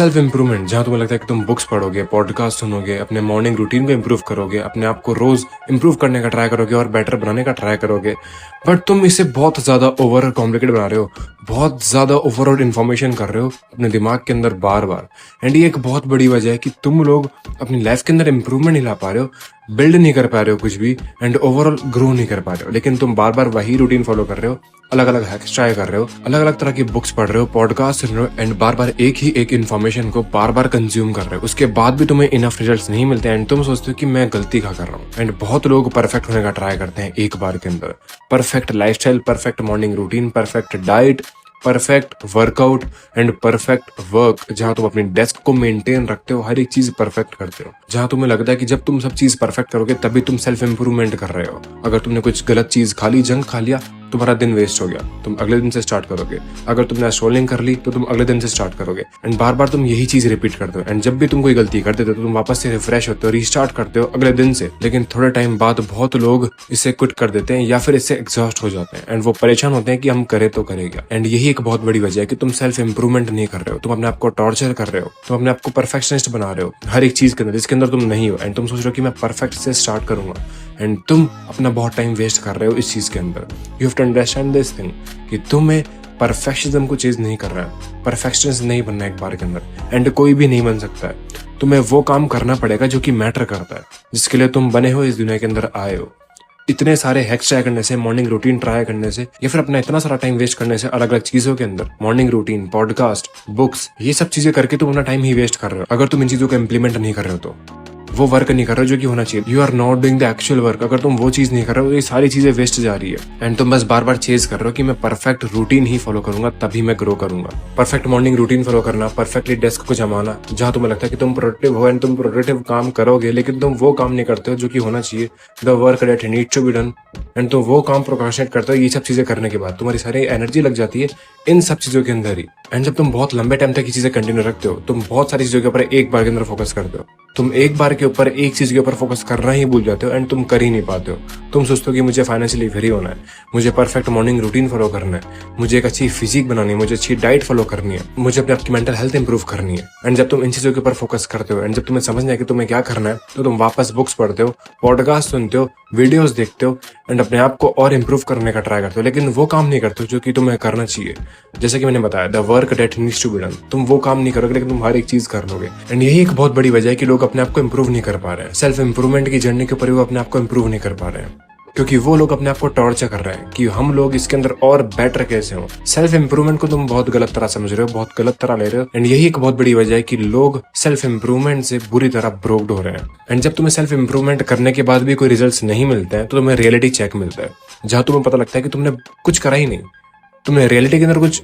Self improvement, जहां तुम्हें लगता है कि तुम बुक्स पढ़ोगे, पॉडकास्ट सुनोगे, अपने मॉर्निंग रूटीन को इंप्रूव करोगे, अपने आप को रोज इंप्रूव करने का ट्राई करोगे और बेटर बनाने का ट्राई करोगे, बट तुम इसे बहुत ज्यादा ओवर कॉम्प्लिकेट बना रहे हो, बहुत ज्यादा ओवरऑल इन्फॉर्मेशन कर रहे हो अपने दिमाग के अंदर बार बार। एंड ये एक बहुत बड़ी वजह है कि तुम लोग अपनी लाइफ के अंदर इंप्रूवमेंट नहीं ला पा रहे हो, बिल्ड नहीं कर पा रहे हो कुछ भी, एंड ओवरऑल ग्रो नहीं कर पा रहे हो। लेकिन तुम बार बार वही रूटीन फॉलो कर रहे हो, अलग अलग हैक्स ट्राई कर रहे हो, अलग अलग तरह की बुक्स पढ़ रहे हो, पॉडकास्ट सुन रहे हो, एंड बार बार एक ही एक इन्फॉर्मेशन को बार बार कंज्यूम कर रहे हो। उसके बाद भी तुम्हें इनफ रिजल्ट्स नहीं मिलते एंड तुम सोचते हो कि मैं गलती क्या कर रहा हूँ। एंड बहुत लोग परफेक्ट होने का ट्राई करते हैं एक बार के अंदर, perfect lifestyle, perfect morning routine, perfect diet, perfect workout and perfect work, जहां तुम अपनी डेस्क को मेंटेन रखते हो, हर एक चीज परफेक्ट करते हो, जहां तुम्हें लगता है कि जब तुम सब चीज परफेक्ट करोगे तभी तुम सेल्फ इंप्रूवमेंट कर रहे हो। अगर तुमने कुछ गलत चीज खा ली, जंक खा लिया, तुम्हारा दिन वेस्ट हो गया, तुम अगले दिन से स्टार्ट करोगे। अगर तुमने स्ट्रोलिंग कर ली तो तुम अगले दिन से स्टार्ट करोगे। एंड बार बार तुम यही चीज रिपीट करते हो, एंड जब भी तुम कोई गलती कर देते हो तो तुम वापस से रिफ्रेश होते हो, रीस्टार्ट करते हो अगले दिन से। लेकिन थोड़े टाइम बाद बहुत लोग इसे क्विट कर देते हैं या फिर इससे एग्जॉस्ट हो जाते हैं एंड वो परेशान होते हैं कि हम करें तो करेगा। एंड यही एक बहुत बड़ी वजह है कि तुम सेल्फ इंप्रूवमेंट नहीं कर रहे हो, तुम अपने आप को टॉर्चर कर रहे हो, तुम अपने आप को परफेक्शनिस्ट बना रहे हो हर एक चीज के अंदर जिसके अंदर तुम नहीं हो। एंड तुम सोच रहे हो कि मैं परफेक्ट से स्टार्ट करूंगा, एंड तुम अपना बहुत टाइम वेस्ट कर रहे हो इस चीज के अंदर। You have to understand this thing कि तुम्हें परफेक्शनिज्म को चीज नहीं कर रहा है, परफेक्शनिस्ट नहीं बनना एक बार के अंदर, एंड कोई भी नहीं बन सकता है। तुम्हें वो काम करना पड़ेगा जो कि मैटर करता है, जिसके लिए तुम बने हो, इस दुनिया के अंदर आए हो। इतने सारे हैक्स ट्राई करने से, मॉर्निंग रूटीन ट्राई करने से, या फिर अपना इतना सारा टाइम वेस्ट करने से अलग अलग चीजों के अंदर, मॉर्निंग रूटीन, पॉडकास्ट, बुक्स, ये सब चीजें करके तुम अपना टाइम ही वेस्ट कर रहे हो। अगर तुम इन चीजों को इम्प्लीमेंट नहीं कर रहे हो तो वो वर्क नहीं कर रहे हो जो कि होना चाहिए। You are not doing the actual work. अगर तुम वो चीज नहीं कर रहे हो तो ये सारी चीजें वेस्ट जा रही है, एंड तुम बस बार बार चेज कर रहे हो कि मैं परफेक्ट रूटीन ही फॉलो करूंगा तभी मैं ग्रो करूंगा। परफेक्ट मॉर्निंग रूटीन फॉलो करना, परफेक्टली डेस्क को जमाना, जहां तुम्हें लगता है कि तुम प्रोडक्टिव हो एंड तुम प्रोडक्टिव काम करोगे, लेकिन तुम वो काम नहीं करते हो जो कि होना चाहिए, the work that needs to be done, and तुम वो काम प्रोक्रास्टिनेट करते हो। ये सब चीजें करने के बाद तुम्हारी सारी एनर्जी लग जाती है इन सब चीजों के अंदर ही। एंड जब तुम बहुत लंबे टाइम तक ये चीजें कंटिन्यू रखते हो, तुम बहुत सारी चीजों के ऊपर एक बार के अंदर फोकस करते हो, तुम एक बार के ऊपर एक चीज के ऊपर फोकस करना ही भूल जाते हो एंड तुम कर ही नहीं पाते हो। तुम सोचते हो कि मुझे फाइनेंशियली फ्री होना है, मुझे परफेक्ट मॉर्निंग रूटीन फॉलो करना है, मुझे एक अच्छी फिजिक बनानी है, मुझे अच्छी डाइट फॉलो करनी है, मुझे अपने आपकी मेंटल हेल्थ इंप्रूव करनी है। एंड जब तुम इन चीजों के ऊपर फोकस करते हो एंड जब तुम्हें समझ नहीं है कि तुम्हें क्या करना है, तो तुम वापस बुक्स पढ़ते हो, पॉडकास्ट सुनते हो, वीडियोस देखते हो एंड अपने आप को और इंप्रूव करने का ट्राई करते हो, लेकिन वो काम नहीं करते हो जो कि तुम्हें करना चाहिए। जैसे कि मैंने बताया, the work that needs to be done, तुम वो काम नहीं करोगे लेकिन तुम हर एक चीज कर लोगे। एंड यही एक बहुत बड़ी वजह है कि लोग अपने आप को इंप्रूव नहीं कर पा रहे हैं। सेल्फ इंप्रूवमेंट की जर्नी के ऊपर वो अपने आप को इंप्रूव नहीं कर पा रहे हैं, क्योंकि वो लोग अपने आप को टॉर्चर कर रहे हैं कि हम लोग इसके अंदर और बेटर कैसे हो। सेल्फ इंप्रूवमेंट को तुम बहुत गलत तरह समझ रहे हो, बहुत गलत तरह ले रहे हो, एंड यही एक बहुत बड़ी वजह है कि लोग सेल्फ इंप्रूवमेंट से बुरी तरह ब्रोक्ड हो रहे हैं। एंड जब तुम्हें सेल्फ इंप्रूवमेंट करने के बाद भी कोई रिजल्ट्स नहीं मिलते हैं, तो तुम्हें रियलिटी चेक मिलता है, जहां तुम्हें पता लगता है कि तुमने कुछ करा ही नहीं, तुमने रियलिटी के अंदर कुछ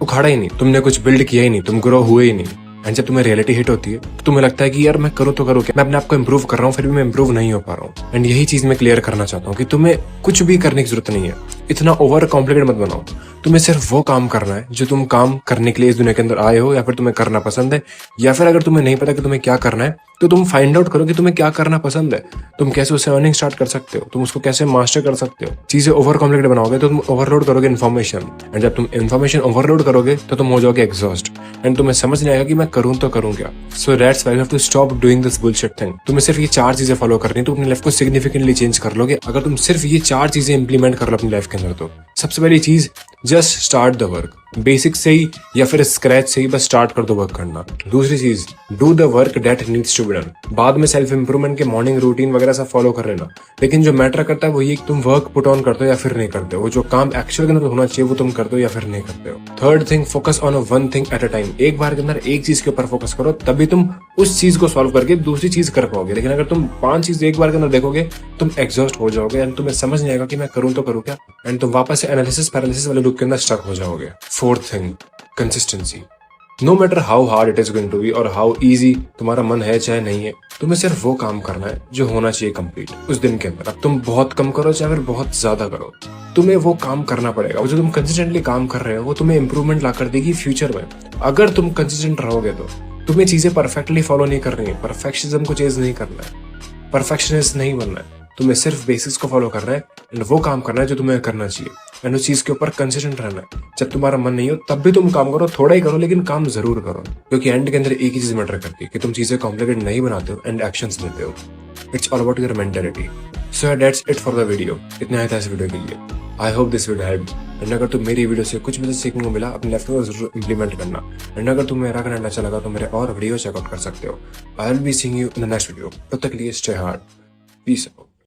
उखाड़ा ही नहीं, तुमने कुछ बिल्ड किया ही नहीं, तुम ग्रो हुए ही नहीं। एंड जब तुम्हें रियलिटी हिट होती है तो तुम्हें लगता है कि यार मैं करूँ तो करूँ क्या, मैं अपने आप को इंप्रूव कर रहा हूँ फिर भी मैं इंप्रूव नहीं हो पा रहा हूँ। एंड यही चीज मैं क्लियर करना चाहता हूँ कि तुम्हें कुछ भी करने की जरूरत नहीं है, इतना ओवर कॉम्प्लिकेट मत बनाओ। तुम्हें सिर्फ वो काम करना है जो तुम काम करने के लिए इस दुनिया के अंदर आए हो, या फिर तुम्हें करना पसंद है, या फिर अगर तुम्हें नहीं पता कि तुम्हें क्या करना है तो तुम फाइंड आउट करो कि तुम्हें क्या करना पसंद है, तुम कैसे उससे अर्निंग स्टार्ट कर सकते हो, तुम उसको कैसे मास्टर कर सकते हो। चीजें ओवर कॉम्प्लिकेट बनाओगे तो तुम ओवरलोड करोगे इन्फॉर्मेशन, एंड जब तुम इन्फॉर्मेशन ओवरलोड करोगे तो तुम हो जाओगे एग्जॉस्ट, एंड तुम्हें समझ नहीं आएगा कि मैं करूँ तो करूँ क्या। So that's why you have to stop doing this bullshit thing. तुम्हें सिर्फ ये 4 चीजें फॉलो करनी है तो अपनी लाइफ को सिग्निफिकेंटली चेंज कर लोगे अगर तुम सिर्फ ये 4 चीजें इंप्लीमेंट कर लो अपनी लाइफ के अंदर। तो सबसे पहली चीज, just start the work. Basic से ही या फिर स्क्रैच से ही बस स्टार्ट कर दो वर्क करना। दूसरी चीज, do the work that needs to be done. बाद में सेल्फ इंप्रूवमेंट के मॉर्निंग रूटीन वगैरह सब फॉलो कर लेना, लेकिन जो मैटर करता है वो ये कि तुम वर्क पुट ऑन करते हो या फिर नहीं करते हो, वो जो काम एक्चुअल के अंदर होना चाहिए वो तुम करते हो या फिर नहीं करते हो। Third thing, focus on one thing at a time. एक बार के अंदर एक चीज के ऊपर फोकस करो, तभी तुम उस चीज को सॉल्व करके दूसरी चीज कर पाओगे। लेकिन अगर तुम 5 चीज एक बार के अंदर देखोगे तुम एग्जॉस्ट हो जाओगे एंड तुम्हें समझ नहीं आएगा कि मैं करूँ तो करूँ क्या, एंड तुम वापस से एनालिसिस पैरालिसिस वाले लूप के अंदर स्टक हो जाओगे। Fourth thing, consistency. No matter how hard it is going to be और हाउ इजी तुम्हारा मन है चाहे नहीं है, तुम्हें सिर्फ वो काम करना है जो होना चाहिए कंप्लीट उस दिन के अंदर। अब तुम बहुत कम करो चाहे फिर बहुत ज्यादा करो, तुम्हें वो काम करना पड़ेगा। जो तुम कंसिस्टेंटली काम कर रहे हो वो तुम्हें इंप्रूवमेंट ला कर देगी फ्यूचर में। अगर तुम कंसिस्टेंट रहोगे तो तुम्हें चीजें परफेक्टली फॉलो नहीं करनी है, परफेक्शनिज्म को चेज नहीं करना है, परफेक्शनिस्ट नहीं बनना है, तुम्हें सिर्फ बेसिक्स को फॉलो करना है एंड वो काम करना है जो तुम्हें करना चाहिए। एंड उस चीज के ऊपर कंसिस्टेंट रहना है। जब तुम्हारा मन नहीं हो तब भी तुम काम करो, थोड़ा ही करो लेकिन काम जरूर करो, क्योंकि एंड के अंदर एक ही चीज मैटर करती है कि तुम चीजें कॉम्प्लिकेट नहीं बनाते हो एंड एक्शंस लेते हो। It's all about your mentality. So that's it for the video. इतना आया था इस वीडियो के लिए। I hope this video help. And अगर तुम मेरी वीडियो से कुछ भी सीखने को मिला अपने लाइफ में जरूर इंप्लीमेंट करना। एंड अगर तुम्हें मेरा कंटेंट अच्छा लगा तो मेरे और वीडियो चेकआउट कर सकते हो। I will be seeing you in the next video. तब तक के लिए स्टे हार्ड, पीस आउट।